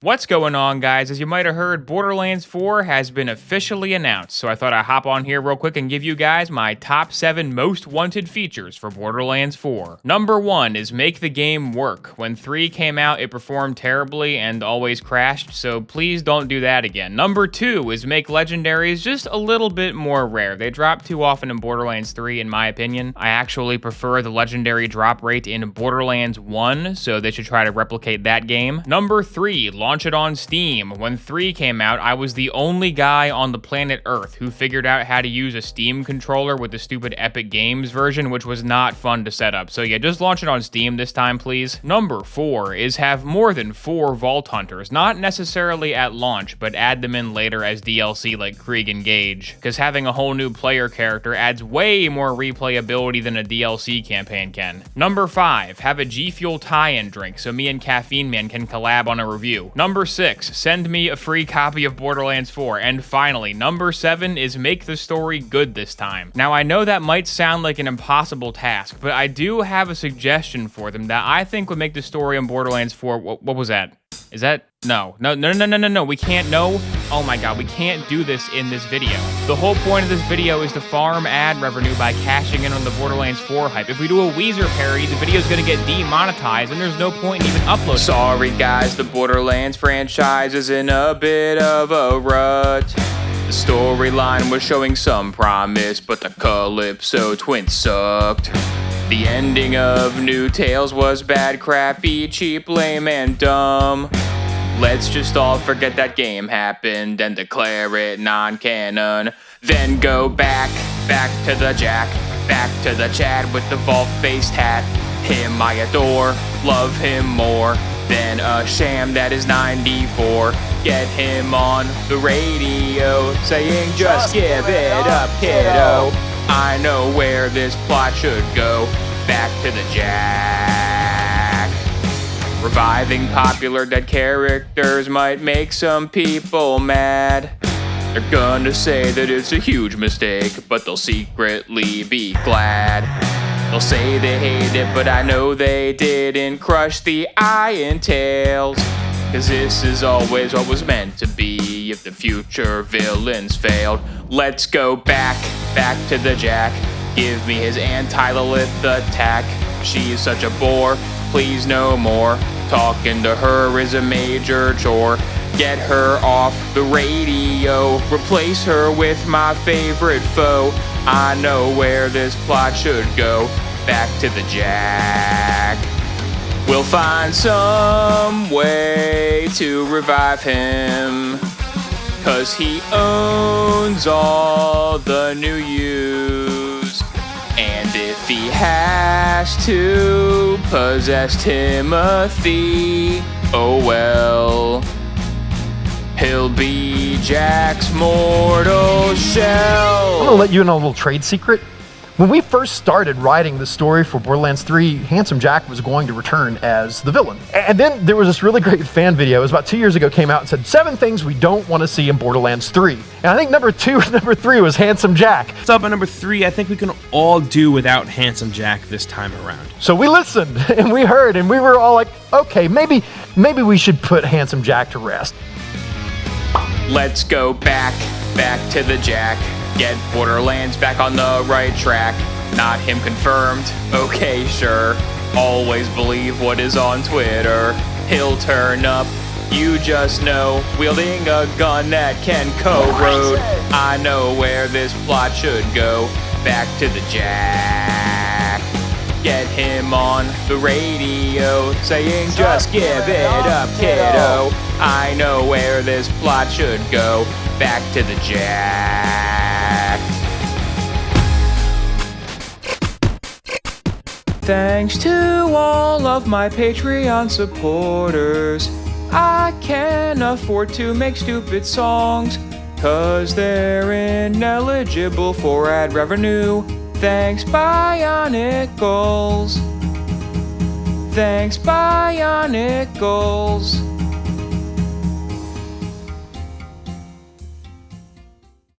What's going on, guys? As you might have heard, Borderlands 4 has been officially announced, so I thought I'd hop on here real quick and give you guys my top 7 most wanted features for Borderlands 4. Number 1 is make the game work. When 3 came out, it performed terribly and always crashed, so please don't do that again. Number 2 is make legendaries just a little bit more rare. They drop too often in Borderlands 3, in my opinion. I actually prefer the legendary drop rate in Borderlands 1, so they should try to replicate that game. Number 3, launch it on Steam. When 3 came out, I was the only guy on the planet Earth who figured out how to use a Steam controller with the stupid Epic Games version, which was not fun to set up. So yeah, just launch it on Steam this time, please. Number 4 is have more than 4 Vault Hunters, not necessarily at launch, but add them in later as DLC like Krieg and Gage, because having a whole new player character adds way more replayability than a DLC campaign can. Number 5, have a G Fuel tie-in drink so me and Caffeine Man can collab on a review. Number 6, send me a free copy of Borderlands 4. And finally, number 7 is make the story good this time. Now, I know that might sound like an impossible task, but I do have a suggestion for them that I think would make the story in Borderlands 4, what was that? Is that? No, we can't, no. Oh my god, we can't do this in this video. The whole point of this video is to farm ad revenue by cashing in on the Borderlands 4 hype. If we do a Weezer parody, the video's gonna get demonetized and there's no point in even uploading. Sorry guys, the Borderlands franchise is in a bit of a rut. The storyline was showing some promise, but the Calypso twins sucked. The ending of New Tales was bad, crappy, cheap, lame, and dumb. Let's just all forget that game happened and declare it non-canon. Then go back to the Jack, back to the Chad with the vault-faced hat. Him I adore, love him more than a sham that is 94. Get him on the radio, saying just give it up, kiddo. I know where this plot should go, back to the Jack. Reviving popular dead characters might make some people mad. They're gonna say that it's a huge mistake, but they'll secretly be glad. They'll say they hate it, but I know they didn't crush the Iron Tails. Cause this is always what was meant to be if the future villains failed. Let's go back to the Jack. Give me his anti-Lilith attack. She's such a bore, please no more. Talking to her is a major chore. Get her off the radio. Replace her with my favorite foe. I know where this plot should go. Back to the Jack. We'll find some way to revive him, cause he owns all the new use. And if he has to possess Timothy, oh well, he'll be Jack's mortal shell. I'm gonna let you in on a little trade secret. When we first started writing the story for Borderlands 3, Handsome Jack was going to return as the villain. And then there was this really great fan video, it was about 2 years ago, came out and said 7 things we don't want to see in Borderlands 3. And I think number 2 and number 3 was Handsome Jack. So at number 3, I think we can all do without Handsome Jack this time around. So we listened and we heard and we were all like, okay, maybe we should put Handsome Jack to rest. Let's go back to the Jack. Get Borderlands back on the right track. Not him confirmed, okay sure. Always believe what is on Twitter. He'll turn up, you just know. Wielding a gun that can corrode. I know where this plot should go. Back to the Jack. Get him on the radio, saying just give it up, kiddo. I know where this plot should go. Back to the Jack. Thanks to all of my Patreon supporters, I can afford to make stupid songs, cause they're ineligible for ad revenue. Thanks Bionicles. Thanks Bionicles.